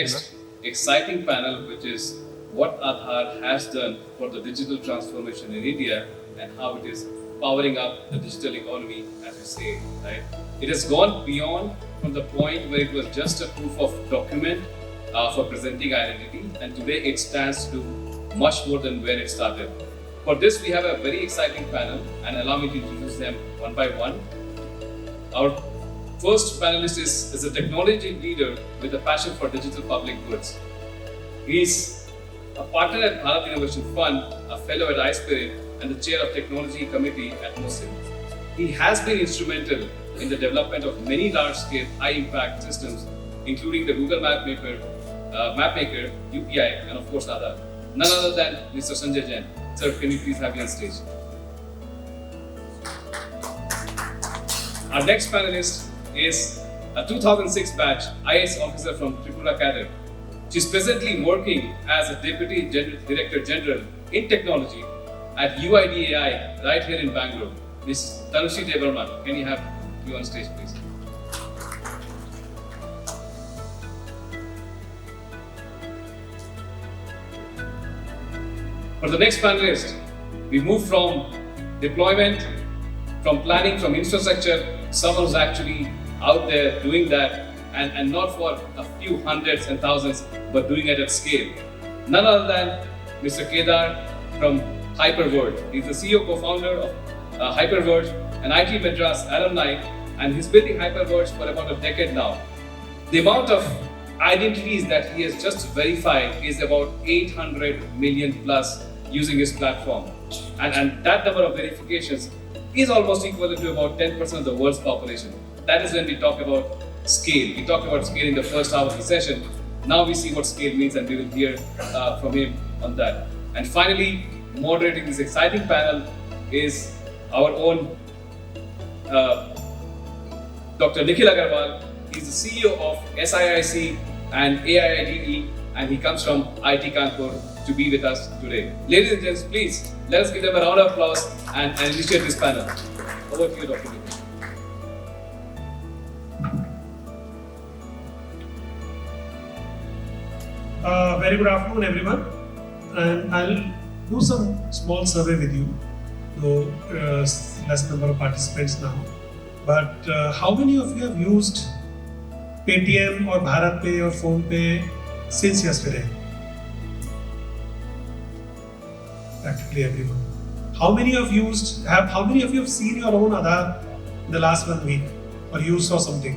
next exciting panel, which is what Aadhaar has done for the digital transformation in India and how it is powering up the digital economy, as we say, right? It has gone beyond from the point where it was just a proof of document for presenting identity, and today it stands to do much more than where it started. For this, we have a very exciting panel, and allow me to introduce them one by one. Our first panelist is a technology leader with a passion for digital public goods. He's a partner at Bharat Innovation Fund, a fellow at iSpirit, and the chair of Technology Committee at MOSIM. He has been instrumental in the development of many large-scale, high-impact systems, including the Google Mapmaker, UPI, and of course Aadhaar. None other than Mr. Sanjay Jain. Sir, can you please have you on stage? Our next panelist is a 2006 batch IAS officer from Tripura, Kedar. She's presently working as a Deputy Director General in Technology at UIDAI right here in Bangalore. Ms. Tanusree Barma, can you have you on stage, please? For the next panelist, we move from deployment, from planning, from infrastructure, someone who's actually out there doing that, and not for a few hundreds and thousands, but doing it at scale. None other than Mr. Kedar from HyperVerge. He's the CEO co-founder of HyperVerge, an IT Madras alumni, and he's building HyperVerge for about a decade now. The amount of identities that he has just verified is about 800 million plus using his platform. And that number of verifications is almost equivalent to about 10% of the world's population. That is when we talk about scale. We talked about scale in the first half of the session. Now we see what scale means, and we will hear from him on that. And finally, moderating this exciting panel is our own Dr. Nikhil Agarwal. He's the CEO of SIIC and AIIDE, and he comes from IIT Kanpur to be with us today. Ladies and gents, please, let us give them a round of applause and initiate this panel. Over to you, Dr. Nikhil. Very good afternoon, everyone. And I'll do some small survey with you, though less number of participants now. But how many of you have used Paytm or Bharat Pay or Phone Pay since yesterday? Practically everyone. How many of you have seen your own Aadhaar in the last 1 week, or you saw something?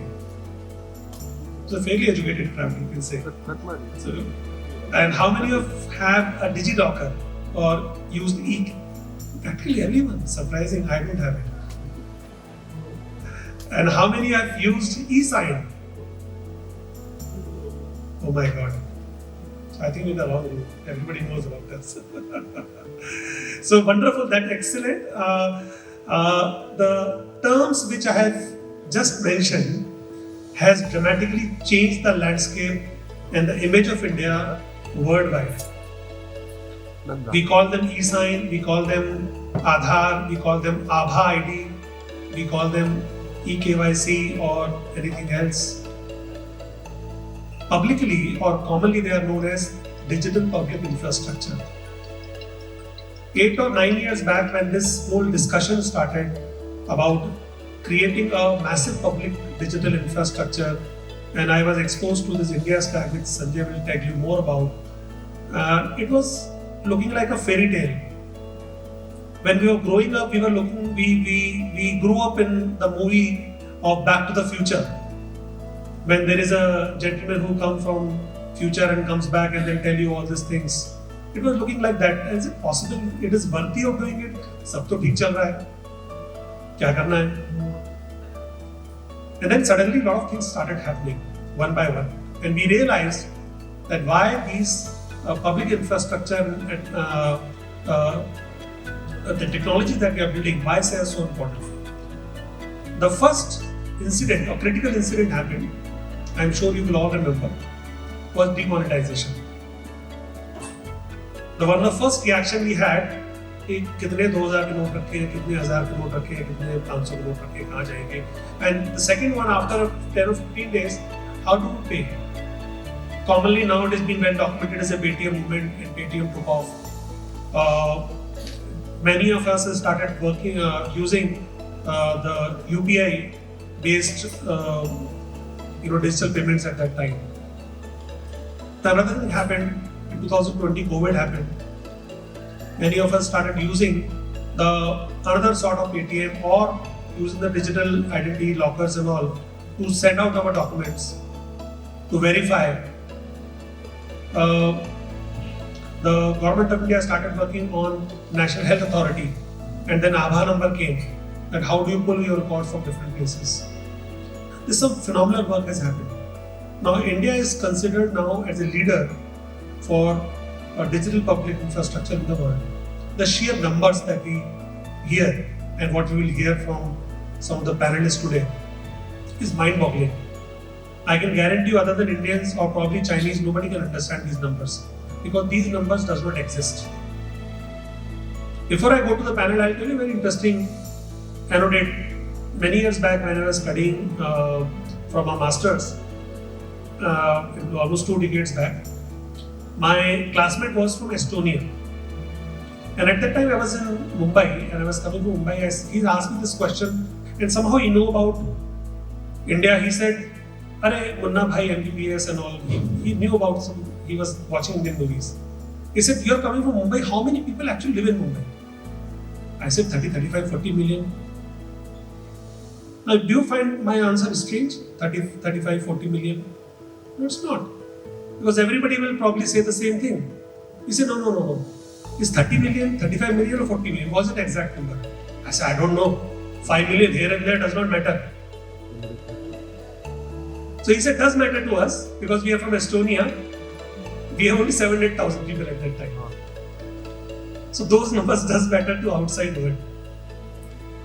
It's a fairly educated crowd, you can say. So, and how many of have a DigiLocker or used Practically everyone. Surprising, I don't have it. And how many have used eSign? Oh my God. I think we're the wrong group. Everybody knows about this. So wonderful, that's excellent. The terms which I have just mentioned has dramatically changed the landscape and the image of India worldwide. We call them eSign, we call them Aadhaar, we call them Aabha ID, we call them eKYC or anything else. Publicly or commonly they are known as digital public infrastructure. 8 or 9 years back, when this whole discussion started about creating a massive public digital infrastructure, and I was exposed to this India stack, which Sanjay will tell you more about, it was looking like a fairy tale. When we were growing up, we grew up in the movie of Back to the Future, when there is a gentleman who comes from future and comes back and they'll tell you all these things. It was looking like that. Is it possible? It is worthy of doing it? Sab to theek chal raha hai. Kya karna hai? And then suddenly a lot of things started happening one by one. And we realized that why these public infrastructure and the technologies that we are building, why they are so important. The first incident, a critical incident happened, I'm sure you will all remember, was demonetization. The one of the first reaction we had, कि कितने 2000 के note रखे हैं, कितने 1000 के note रखे हैं, कितने 500 के नोट रखे हैं, कहाँ जाएंगे? And the second one, after 10 or 15 days, how do we pay? commonly now it has been well documented as a Paytm movement, and Paytm took off. Many of us have started working using the UPI based digital payments at that time. The another thing happened in 2020, COVID happened. Many of us started using the another sort of ATM or using the digital identity lockers and all to send out our documents, to verify. The government of India started working on National Health Authority, and then Aadhaar number came. That how do you pull your records from different places? This some phenomenal work has happened. Now India is considered now as a leader for digital public infrastructure in the world. The sheer numbers that we hear and what we will hear from some of the panelists today is mind-boggling. I can guarantee you, other than Indians or probably Chinese, nobody can understand these numbers because these numbers does not exist. Before I go to the panel, I'll tell you a very interesting anecdote. Many years back when I was studying from a master's, almost 2 decades back, my classmate was from Estonia. And at that time I was in Mumbai and I was coming to Mumbai. He asked me this question and somehow he knew about India. He said, "Arey, Munna bhai, MBBS and all." He knew about he was watching Indian movies. He said, "You're coming from Mumbai, how many people actually live in Mumbai?" I said, 30, 35, 40 million. Now, do you find my answer strange? 30, 35, 40 million? No, it's not. Because everybody will probably say the same thing. He said, no. Is 30 million, 35 million or 40 million? What's the exact number? I said, I don't know. 5 million here and there does not matter. So he said, does matter to us because we are from Estonia. We have only 7,000-8,000 people at that time. So those numbers does matter to outside world.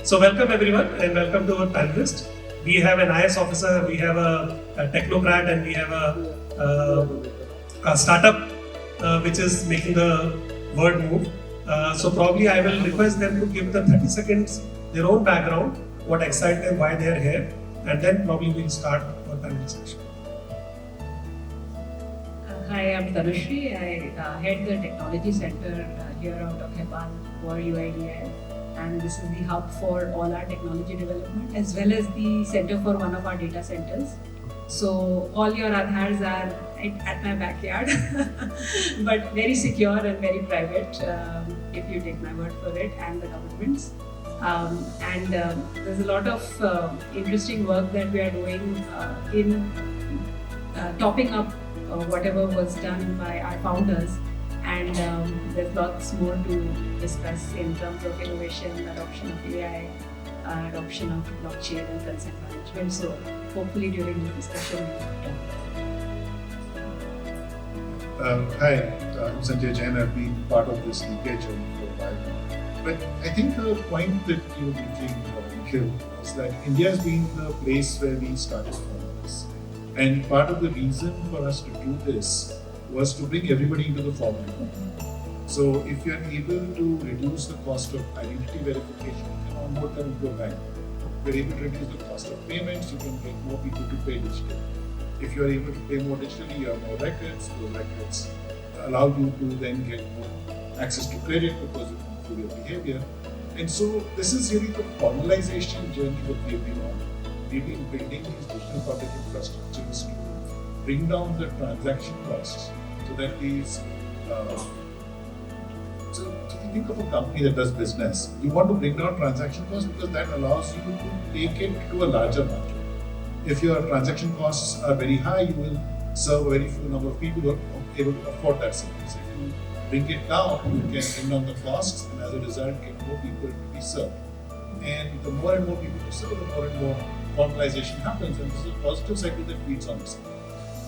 So welcome everyone and welcome to our panelists. We have an IS officer, we have a technocrat, and we have a startup which is making the world move. So probably I will request them to give the 30 seconds their own background, what excites them, why they are here, and then probably we'll start our panel session. Hi, I'm Tanusree. I head the technology center here out of Nepal for UIDAI. And this is the hub for all our technology development as well as the center for one of our data centers. So all your Aadhaars are at my backyard, but very secure and very private, if you take my word for it, and the government's. There's a lot of interesting work that we are doing in topping up whatever was done by our founders. And there's lots more to discuss in terms of innovation, adoption of AI, adoption of blockchain and consent management. So hopefully during the discussion Hi, I'm Sanjay, Jain. I've been part of this UK journey for a while. But I think the point that you were making, Nikhil, was that India has been the place where we started from this. And part of the reason for us to do this was to bring everybody into the formal economy. So if you're able to reduce the cost of identity verification, you can onboard them into a bank. If you're able to reduce the cost of payments, you can get more people to pay digitally. If you're able to pay more digitally, you have more records. Those records allow you to then get more access to credit because you can improve your behavior. And so this is really the formalization journey that we've been on. We've been building these digital public infrastructures to bring down the transaction costs so that these so if you think of a company that does business, you want to bring down transaction costs because that allows you to take it to a larger market. If your transaction costs are very high, you will serve a very few number of people who are able to afford that service. If you bring it down, you can bring down the costs and as a result get more people to be served. And the more and more people you serve, the more and more formalization happens, and this is a positive cycle that feeds on itself.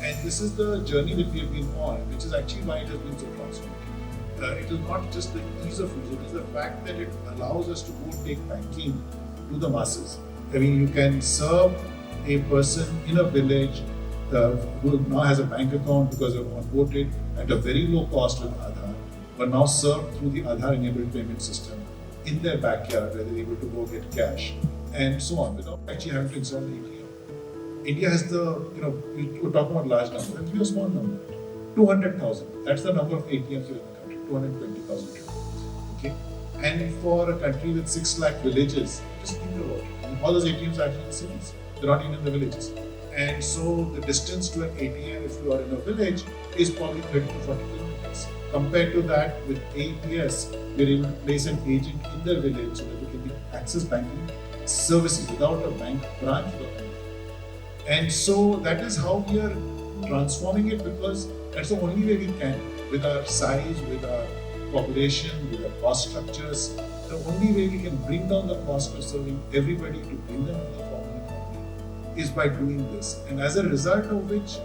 And this is the journey that we have been on, which is actually why it has been so transformative. It is not just the ease of use, it is the fact that it allows us to go take banking to the masses. I mean, you can serve a person in a village who now has a bank account because they're onboarded at a very low cost with Aadhaar, but now served through the Aadhaar-enabled payment system in their backyard where they're able to go get cash and so on without actually having to install the ATM. India has the, you were talking about large number, let's be a small number. 200,000. That's the number of ATMs in the country. 220,000. Okay. And for a country with 6 lakh villages, just think about it. And all those ATMs are actually in cities. They're not even in the villages. And so the distance to an ATM if you are in a village is probably 30 to 40 kilometers. Compared to that, with APS, we're able to place an agent in their village so that we can access banking services without a bank branch. And so that is how we are transforming it, because that's the only way we can, with our size, with our population, with our cost structures. The only way we can bring down the cost of serving everybody to bring them into the formal economy is by doing this. And as a result of which,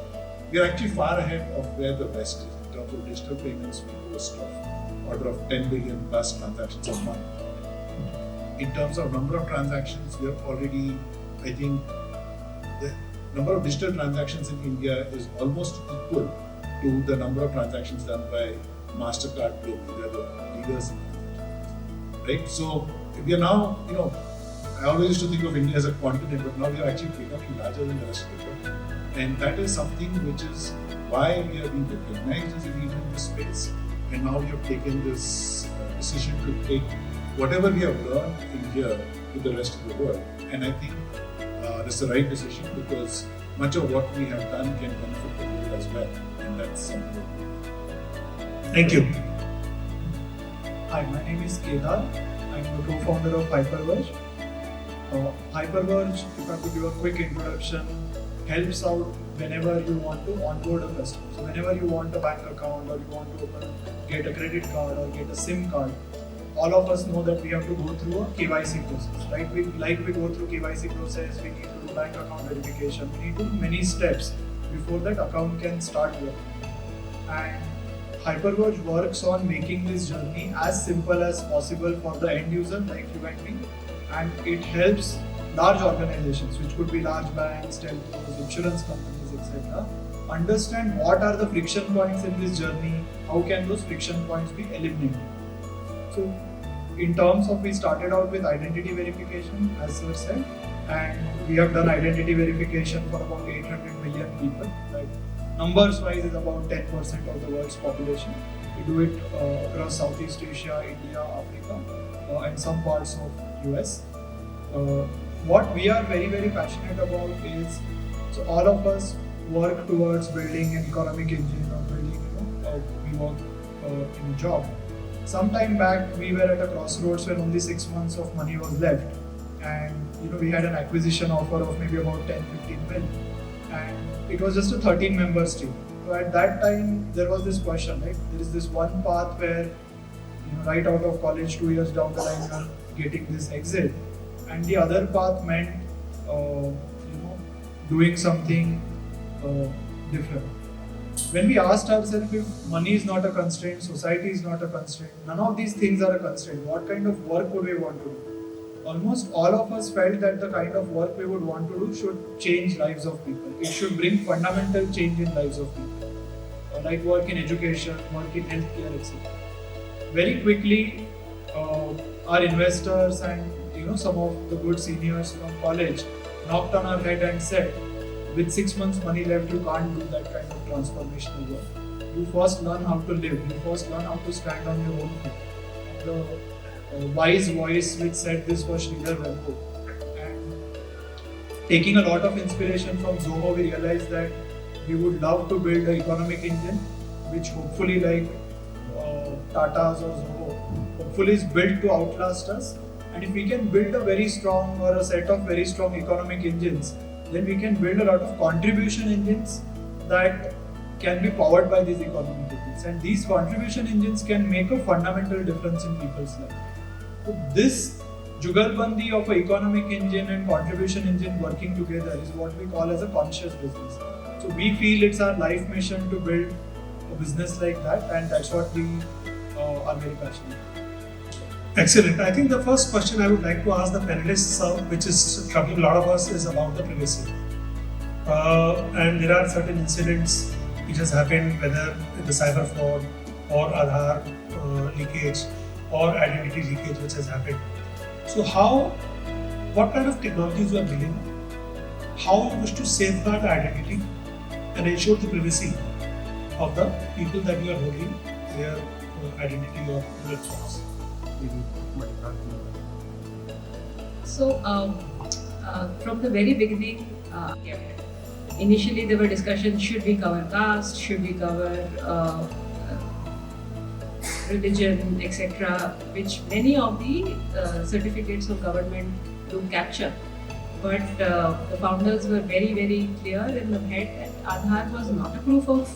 we are actually far ahead of where the West is. In terms of digital payments, we do a stuff order of 10 billion plus transactions a month. In terms of number of transactions, we are already, I think, the number of digital transactions in India is almost equal to the number of transactions done by MasterCard globally. They are the leaders in transactions, right? So we are now, I always used to think of India as a continent, but now we are actually becoming larger than the rest of the world. And that is something which is why we are being recognized as a leader in this space. And now we have taken this decision to take whatever we have learned in here to the rest of the world. And I think that's the right decision, because much of what we have done can benefit the world as well. And that's something. Thank you. Hi, my name is Kedar. I'm the co-founder of HyperVerge. HyperVerge, if I could give a quick introduction, helps out whenever you want to onboard a customer. So whenever you want a bank account, or you want to get a credit card or get a SIM card, all of us know that we have to go through a KYC process, right? We go through KYC process, we need to do bank account verification, we need to do many steps before that account can start working. And HyperVerge works on making this journey as simple as possible for the end user, like you and me, and it helps large organizations, which could be large banks, telcos, insurance companies, etc., understand what are the friction points in this journey, how can those friction points be eliminated. So, in terms of, we started out with identity verification, as Sir said, and we have done identity verification for about 800 million people. Like, numbers wise, is about 10% of the world's population. We do it across Southeast Asia, India, Africa, and some parts of US. What we are very, very passionate about is, so all of us work towards building an economic engine, or building, we work in a job. Some time back, we were at a crossroads when only 6 months of money was left, and we had an acquisition offer of maybe about 10-15 million, and it was just a 13-member team. So at that time, there was this question, right? There is this one path where, right out of college, 2 years down the line, you are getting this exit, and the other path meant, doing something different. When we asked ourselves if money is not a constraint, society is not a constraint, none of these things are a constraint, what kind of work would we want to do? Almost all of us felt that the kind of work we would want to do should change lives of people. It should bring fundamental change in lives of people. Like work in education, work in healthcare, etc. Very quickly, our investors and some of the good seniors from college knocked on our head and said, with 6 months money left, you can't do that kind of transformational work. You first learn how to live. You first learn how to stand on your own feet. And the wise voice which said this was Sridhar Velko. And taking a lot of inspiration from Zoho, we realized that we would love to build an economic engine, which hopefully, like Tata's or Zoho, hopefully is built to outlast us. And if we can build a very strong, or a set of very strong economic engines, then we can build a lot of contribution engines that can be powered by these economic engines. And these contribution engines can make a fundamental difference in people's lives. So this jugalbandi of an economic engine and contribution engine working together is what we call as a conscious business. So we feel it's our life mission to build a business like that, and that's what we are very passionate about. Excellent. I think the first question I would like to ask the panelists, which is troubling a lot of us, is about the privacy. And there are certain incidents which has happened, whether in the cyber fraud or Aadhaar leakage or identity leakage which has happened. So what kind of technologies you are building how you wish to safeguard the identity and ensure the privacy of the people that you are holding their identity or electrons. So, from the very beginning, initially there were discussions: should we cover caste, should we cover religion, etc., which many of the certificates of government do capture. But the founders were very, very clear in the head that Aadhaar was not a proof of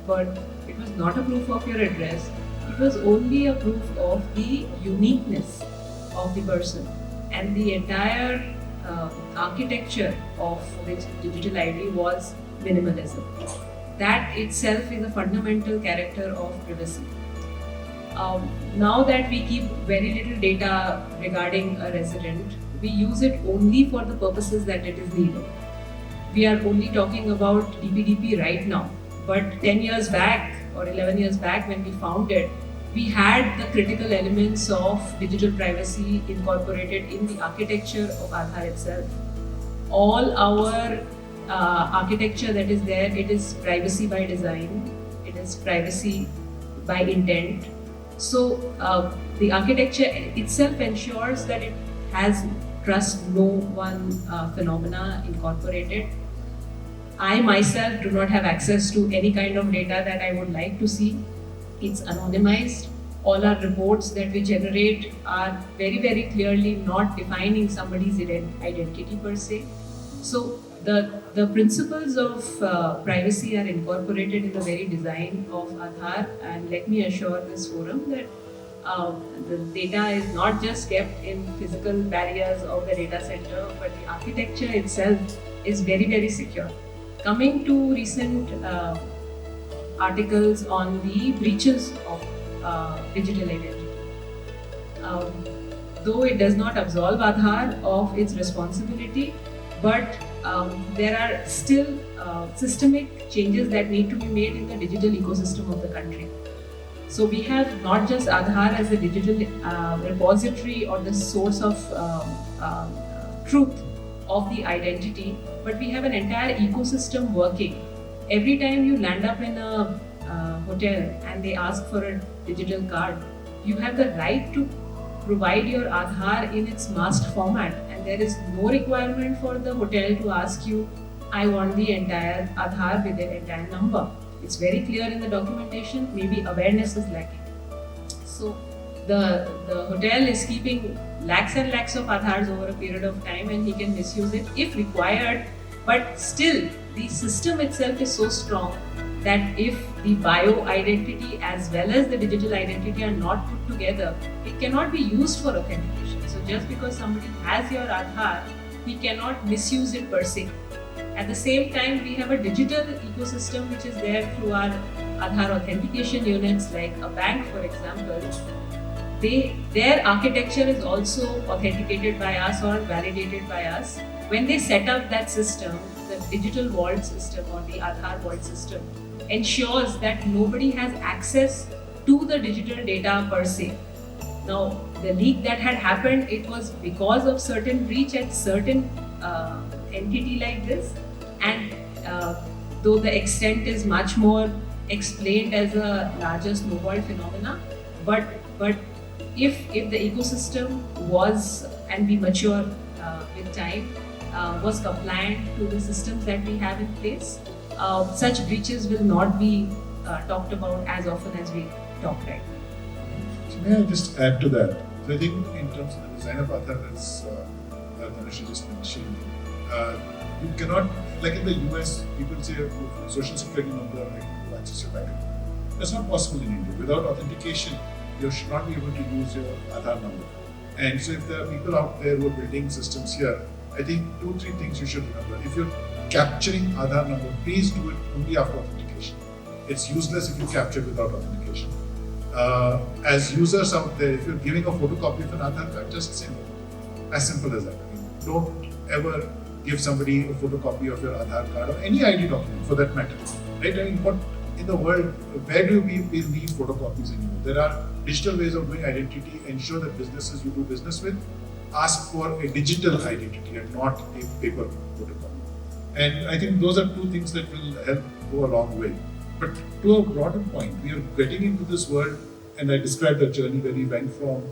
birth, it was not a proof of your address, it was only a proof of the uniqueness of the person. And the entire architecture of which digital ID was minimalism. That itself is a fundamental character of privacy. Now that we keep very little data regarding a resident, we use it only for the purposes that it is needed. We are only talking about DPDP right now, but 10 years back or 11 years back when we found it, we had the critical elements of digital privacy incorporated in the architecture of Aadhaar itself. All our architecture that is there, it is privacy by design, it is privacy by intent. So the architecture itself ensures that it has trust no one phenomena incorporated. I myself do not have access to any kind of data that I would like to see. It's anonymized. All our reports that we generate are very, very clearly not defining somebody's identity per se. So the principles of privacy are incorporated in the very design of Aadhaar, and let me assure this forum that the data is not just kept in physical barriers of the data center, but the architecture itself is very, very secure. Coming to recent articles on the breaches of digital identity. Though it does not absolve Aadhaar of its responsibility, but there are still systemic changes that need to be made in the digital ecosystem of the country. So we have not just Aadhaar as a digital repository or the source of truth of the identity, but we have an entire ecosystem working. Every time you land up in a hotel and they ask for a digital card, you have the right to provide your Aadhaar in its masked format, and there is no requirement for the hotel to ask you, I want the entire Aadhaar with the entire number. It's very clear in the documentation, maybe awareness is lacking. So the hotel is keeping lakhs and lakhs of Aadhaars over a period of time, and he can misuse it if required, but still the system itself is so strong that if the bio identity as well as the digital identity are not put together, it cannot be used for authentication. So just because somebody has your Aadhaar, he cannot misuse it per se. At the same time, we have a digital ecosystem which is there through our Aadhaar authentication units, like a bank, for example. Their architecture is also authenticated by us or validated by us. When they set up that system, the digital vault system or the Aadhaar vault system ensures that nobody has access to the digital data per se. Now, the leak that had happened, it was because of certain breach at certain entity like this, and though the extent is much more explained as a larger snowball phenomena, but if the ecosystem was and be mature with time, was compliant to the systems that we have in place, such breaches will not be talked about as often as we talk right now. So may I just add to that? So I think in terms of the design of Aadhaar, as Tanusree just mentioned, you cannot, like in the US, people say social security number, like to access your bank account. That's not possible in India. Without authentication, you should not be able to use your Aadhaar number. And so if there are people out there who are building systems here, I think 2-3 things you should remember. If you're capturing Aadhaar number, please do it only after authentication. It's useless if you capture it without authentication. As users out there, if you're giving a photocopy of an Aadhaar card, just say no. As simple as that. I mean, don't ever give somebody a photocopy of your Aadhaar card or any ID document for that matter. Right? I mean, what in the world, where do we need photocopies anymore? There are digital ways of doing identity. Ensure that businesses you do business with ask for a digital identity and not a paper photocopy. And I think those are two things that will help go a long way. But to a broader point, we are getting into this world, and I described a journey where we went from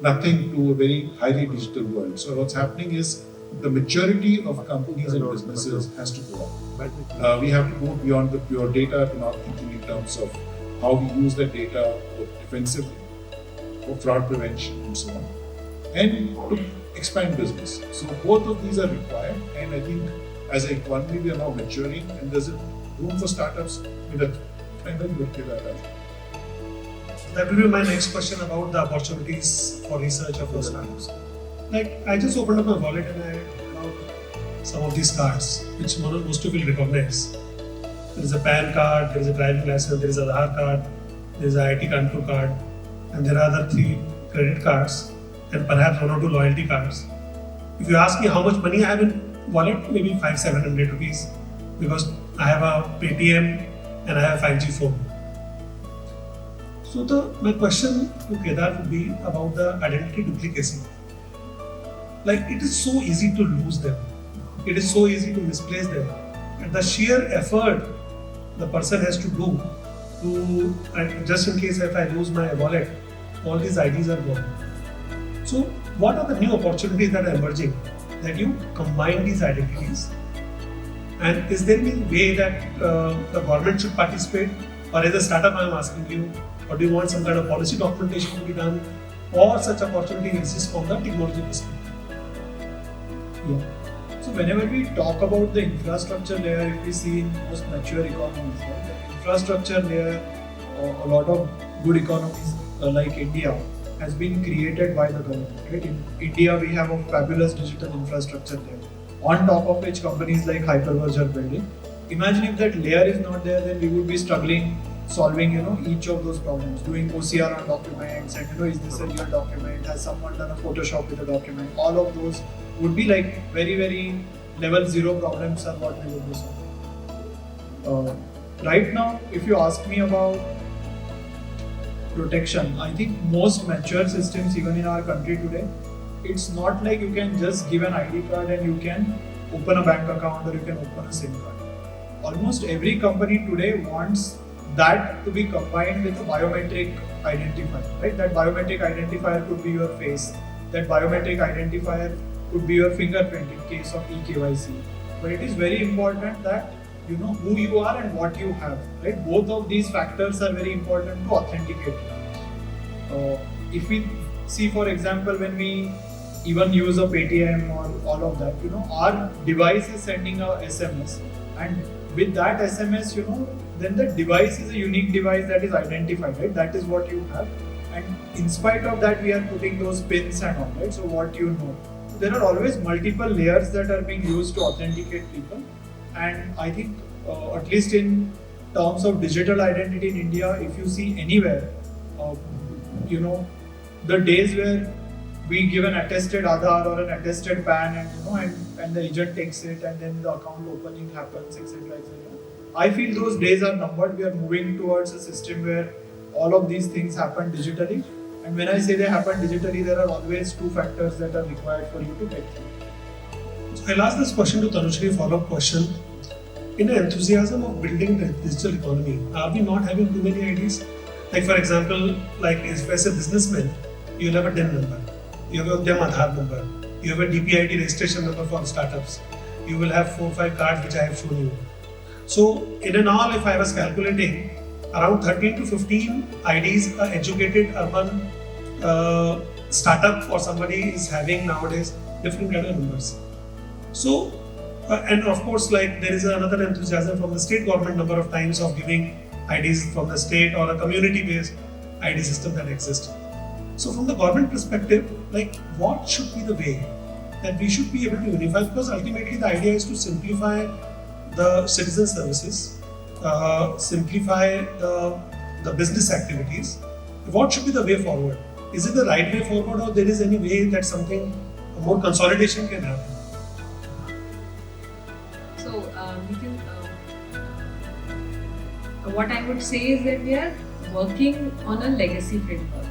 nothing to a very highly digital world. So what's happening is the maturity of companies and businesses has to go up. We have to go beyond the pure data to now thinking in terms of how we use that data defensively, for fraud prevention and so on, and to expand business. So both of these are required, and I think as an economy we are now maturing, and there's a room for startups with a kind of good Kedar. That will be my next question about the opportunities for research of those startups. Like, I just opened up my wallet and I pulled out some of these cards, which most of you will recognize. There is a PAN card, there is a driving license, there is a Aadhaar card, there is a IIT Kanpur card, and there are other 3 credit cards, and perhaps 1 or 2 loyalty cards. If you ask me how much money I have in wallet, maybe 500-700 rupees, because I have a Paytm and I have a 5G phone. So my question to Kedar would be about the identity duplicacy. Like, it is so easy to lose them. It is so easy to misplace them. And the sheer effort the person has to do to, just in case if I lose my wallet, all these IDs are gone. So what are the new opportunities that are emerging that you combine these identities? And is there any way that the government should participate? Or as a startup I am asking you, or do you want some kind of policy documentation to be done, or such opportunity exists from the technology perspective? Yeah. So whenever we talk about the infrastructure layer, if we see in most mature economies, right, the infrastructure layer, a lot of good economies like India has been created by the government. Right? In India, we have a fabulous digital infrastructure layer, on top of which companies like HyperVerge are building. Imagine if that layer is not there, then we would be struggling solving each of those problems, doing OCR on documents, and is this a real document, has someone done a Photoshop with a document. All of those would be like very, very level 0 problems are what we would be solving. Right now, if you ask me about protection, I think most mature systems even in our country today, it's not like you can just give an ID card and you can open a bank account or you can open a SIM card. Almost every company today wants that to be combined with a biometric identifier, right? That biometric identifier could be your face, that biometric identifier could be your fingerprint in case of eKYC. But it is very important that you know who you are and what you have, right? Both of these factors are very important to authenticate. If we see, for example, when we even use a Paytm or all of that, our device is sending a SMS, and with that SMS, then the device is a unique device that is identified, right? That is what you have, and in spite of that, we are putting those pins and all, right? So what there are always multiple layers that are being used to authenticate people, and I think at least in terms of digital identity in India, if you see anywhere, the days where we give an attested Aadhaar or an attested PAN and the agent takes it and then the account opening happens, etc. I feel those days are numbered. We are moving towards a system where all of these things happen digitally. And when I say they happen digitally, there are always 2 factors that are required for you to get through. So I'll ask this question to Tanusree, follow-up question. In the enthusiasm of building the digital economy, are we not having too many IDs? Like, for example, as a businessman, you'll have a DIN number, you have a Aadhaar number, you have a DPID registration number for startups, you will have 4 or 5 cards which I have shown you. So, in and all, if I was calculating, around 13 to 15 IDs a educated urban startup or somebody is having nowadays, different kind of numbers. So, and of course, there is another enthusiasm from the state government number of times of giving IDs from the state or a community-based ID system that exists. So from the government perspective, what should be the way that we should be able to unify? Because ultimately the idea is to simplify the citizen services, simplify the business activities. What should be the way forward? Is it the right way forward, or there is any way that more consolidation can happen? So, Nikhil, what I would say is that we are working on a legacy framework.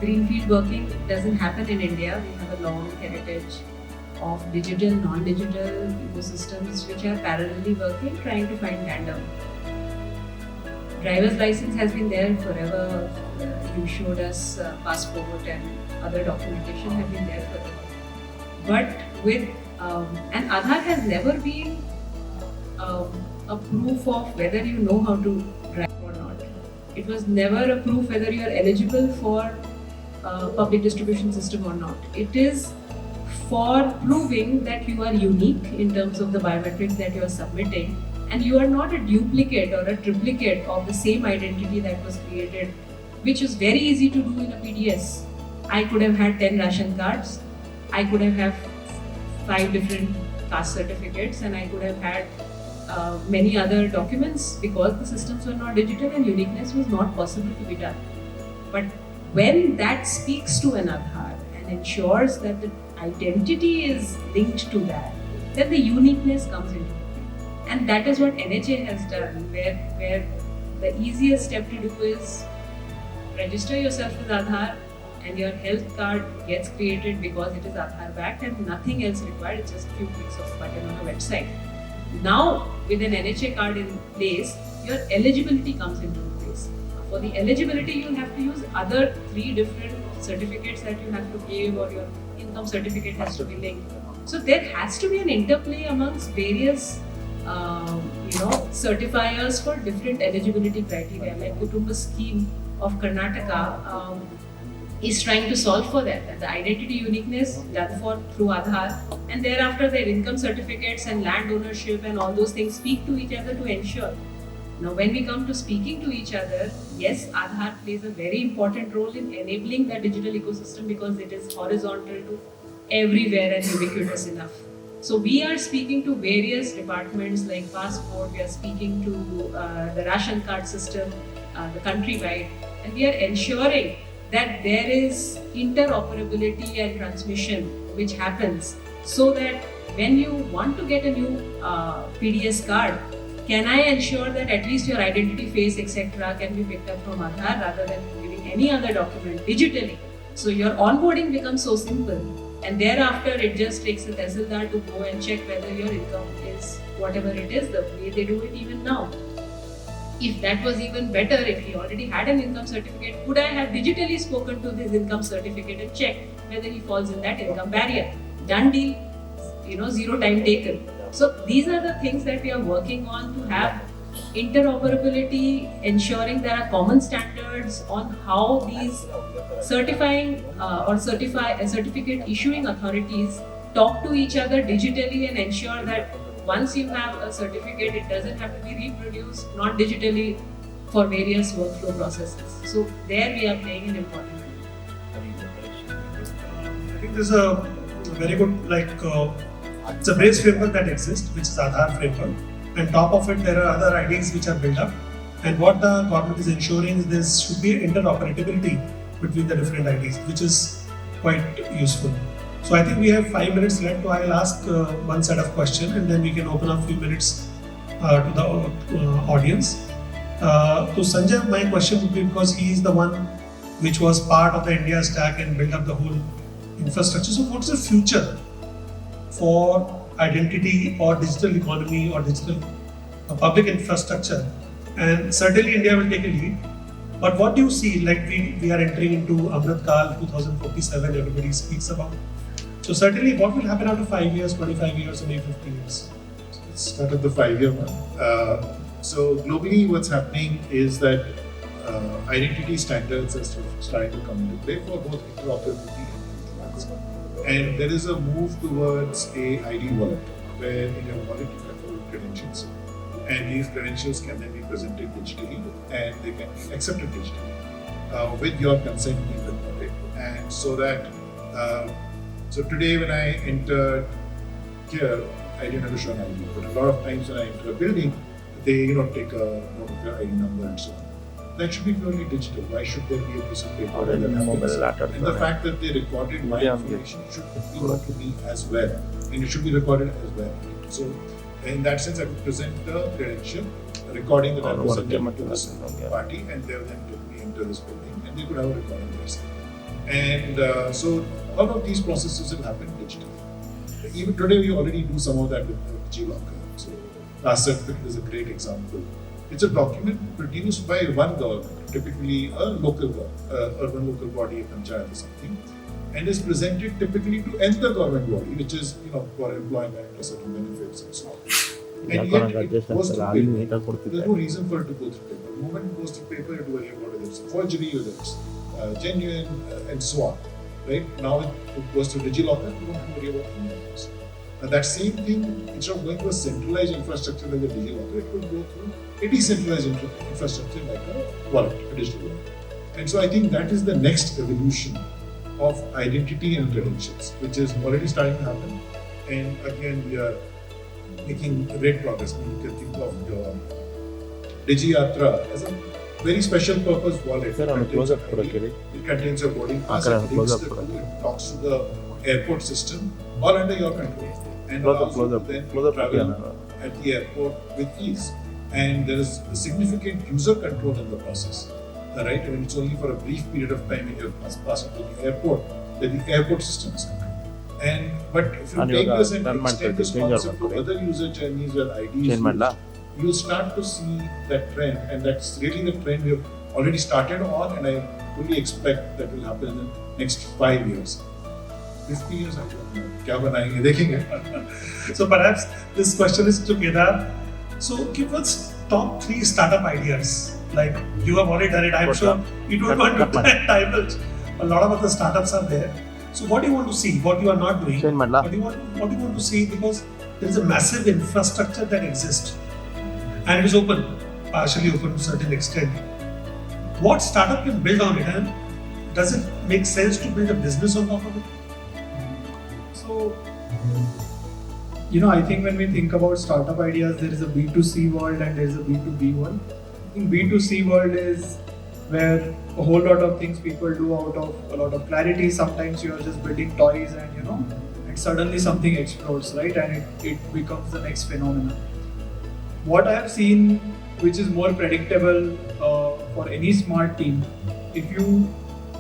Greenfield working doesn't happen in India. We have a long heritage of digital, non-digital ecosystems which are parallelly working, trying to find tandem. Driver's license has been there forever. You showed us passport and other documentation have been there forever. But with and Aadhaar has never been a proof of whether you know how to drive or not. It was never a proof whether you are eligible for public distribution system or not. It is for proving that you are unique in terms of the biometrics that you are submitting, and you are not a duplicate or a triplicate of the same identity that was created, which is very easy to do in a PDS. I could have had 10 ration cards, I could have 5 different caste certificates, and I could have had many other documents because the systems were not digital and uniqueness was not possible to be done. But when that speaks to an Aadhaar and ensures that the identity is linked to that, then the uniqueness comes into play. And that is what NHA has done, where the easiest step to do is register yourself with Aadhaar and your health card gets created because it is Aadhaar backed and nothing else required, it's just a few clicks of a button on a website. Now, with an NHA card in place, your eligibility comes into place. For the eligibility, you'll have to use other 3 different certificates that you have to give, or your income certificate has to be linked. So there has to be an interplay amongst various certifiers for different eligibility criteria. Like Kutumba scheme of Karnataka is trying to solve for that the identity uniqueness done for through Aadhaar, and thereafter their income certificates and land ownership and all those things speak to each other to ensure. Now when we come to speaking to each other, yes, Aadhaar plays a very important role in enabling that digital ecosystem because it is horizontal to everywhere and ubiquitous enough. So we are speaking to various departments like passport, we are speaking to the ration card system, the countrywide, and we are ensuring that there is interoperability and transmission which happens so that when you want to get a new PDS card, can I ensure that at least your identity, face, etc. can be picked up from Aadhaar rather than giving any other document digitally. So your onboarding becomes so simple, and thereafter it just takes a Tehsildar to go and check whether your income is whatever it is, the way they do it even now. If that was even better, if he already had an income certificate, could I have digitally spoken to this income certificate and checked whether he falls in that income barrier? Done deal, 0 time taken. So these are the things that we are working on to have interoperability, ensuring there are common standards on how these certifying or certificate issuing authorities talk to each other digitally and ensure that once you have a certificate, it doesn't have to be reproduced non-digitally for various workflow processes. So there we are playing an important role. I think there's a very good it's a base framework that exists, which is Aadhaar framework. And top of it, there are other IDs which are built up. And what the government is ensuring is there should be interoperability between the different IDs, which is quite useful. So I think we have 5 minutes left, so I'll ask one set of questions and then we can open up a few minutes to the audience. To Sanjay, my question would be, because he is the one which was part of the India stack and built up the whole infrastructure. So what's the future for identity or digital economy or digital public infrastructure? And certainly India will take a lead. But what do you see, like we are entering into Amrit Kal 2047, everybody speaks about. So certainly what will happen after 5 years, 25 years, or maybe 50 years? Let's start at the 5-year one. So globally what's happening is that identity standards are starting to come into play for both interoperability and compliance. And there is a move towards a ID wallet, where in your wallet you can hold credentials. And these credentials can then be presented digitally and they can be accepted digitally with your consent being recorded. And so that so today when I entered here, I didn't have to show an ID, but a lot of times when I enter a building, they take a note of your ID number and so on. That should be purely digital. Why should there be a piece of paper? And the fact that they recorded my information should be known to me as well, and it should be recorded as well. So in that sense, I could present the credential, recording that I presented to this party, and they will then took me into this building, and they could have a recording themselves. And so all of these processes will happen digitally. even today we already do some of that with G-Locker. So Caste certificate is a great example. It's a document produced by one government, typically a local urban local body, a panchayat or something, and is presented typically to another government body, which is for employment or certain benefits and so on. And yet it goes through paper. There's no reason for it to go through paper. The moment it goes through paper, you have to worry about whether it's forgery, whether it's genuine, and so on. Right? Now it goes to DigiLocker, you don't have to worry about anything else. Now that same thing, instead of going to a centralized infrastructure like a DigiLocker, it could go through a decentralized infrastructure like a wallet, a digital wallet. And so I think that is the next evolution of identity and credentials, which is already starting to happen. And again, we are making great progress. I mean, you can think of your DigiYatra as a very special purpose wallet. It contains your boarding pass, it links the two, it talks to the airport system, all under your control. And allows you to then travel at the airport with ease. And there is a significant user control in the process. Right? I mean, it's only for a brief period of time when you're passing through the airport that the airport system is controlled. But if you take this and extend this concept to other user journeys where ID is used, you'll start to see that trend, and that's really the trend we have already started on, and I fully expect that will happen in the next 5 years. 50 years, I don't know. Kya banayenge, dekhenge. So perhaps this question is to Kedar. So give us top 3 startup ideas. Like you have already done it. I'm sure you don't want to divulge. A lot of other startups are there. So what do you want to see? What you are not doing? What do you want to see? Because there is a massive infrastructure that exists. And it is open, partially open to a certain extent. What startup can build on it, and does it make sense to build a business on top of it? So, I think when we think about startup ideas, there is a B2C world and there is a B2B world. I think B2C world is where a whole lot of things people do out of a lot of clarity. Sometimes you are just building toys and suddenly something explodes, right? And it becomes the next phenomenon. What I have seen, which is more predictable for any smart team, if you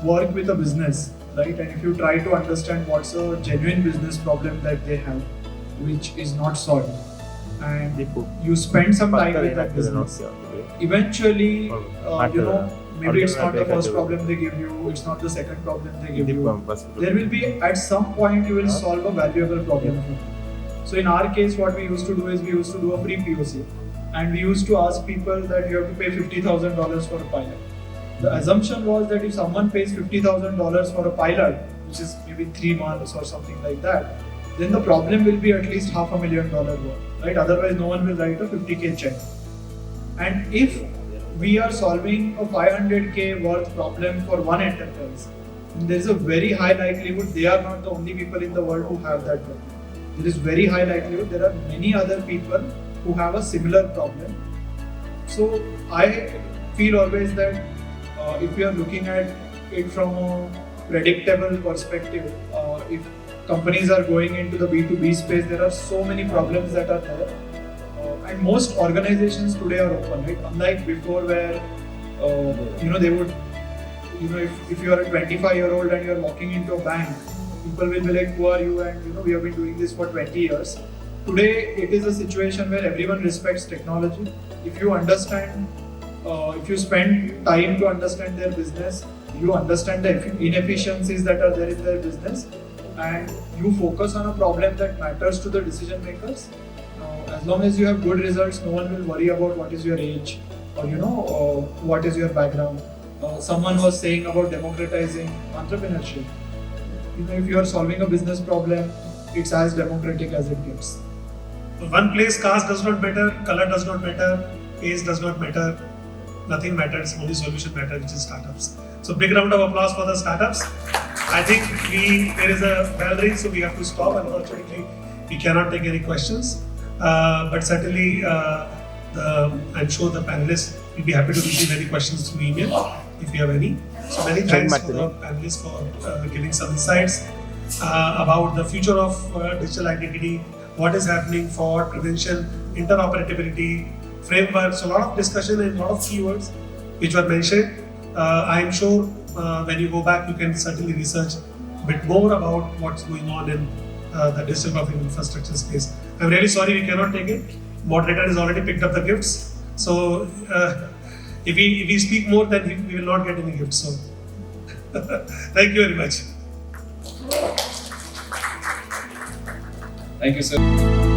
work with a business, right, and if you try to understand what's a genuine business problem that they have, which is not solved, and you spend some time with that business, eventually, maybe it's not the first problem they give you, it's not the second problem they give you. There will be, at some point, you will solve a valuable problem for them. So in our case, what we used to do is we used to do a free POC, and we used to ask people that you have to pay $50,000 for a pilot. The assumption was that if someone pays $50,000 for a pilot, which is maybe 3 months or something like that, then the problem will be at least $500,000 worth, right? Otherwise, no one will write a 50K check. And if we are solving a 500K worth problem for one enterprise, there is a very high likelihood they are not the only people in the world who have that problem. There is very high likelihood there are many other people who have a similar problem. So I feel always that if we are looking at it from a predictable perspective, if companies are going into the B2B space, there are so many problems that are there. And most organizations today are open, right? Unlike before where, they would, if you are a 25-year-old and you are walking into a bank, people will be like, who are you? And we have been doing this for 20 years. Today, it is a situation where everyone respects technology. If you understand, if you spend time to understand their business, you understand the inefficiencies that are there in their business, and you focus on a problem that matters to the decision makers, as long as you have good results, no one will worry about what is your age or what is your background. Someone was saying about democratizing entrepreneurship. If you are solving a business problem, it's as democratic as it gets. One place, caste does not matter, color does not matter, age does not matter, nothing matters, only solution matters, which is startups. So big round of applause for the startups. I think there is a bell ring, so we have to stop. Unfortunately, we cannot take any questions. But certainly, I'm sure the panelists will be happy to receive any questions through email if you have any. So many thanks to the panelists for giving some insights about the future of digital identity, what is happening for prevention, interoperability, frameworks, a lot of discussion and a lot of keywords which were mentioned. I am sure when you go back, you can certainly research a bit more about what's going on in the digital public infrastructure space. I'm really sorry we cannot take it. Moderator has already picked up the gifts. So if we speak more, then we will not get any gifts. So thank you very much. Thank you, sir.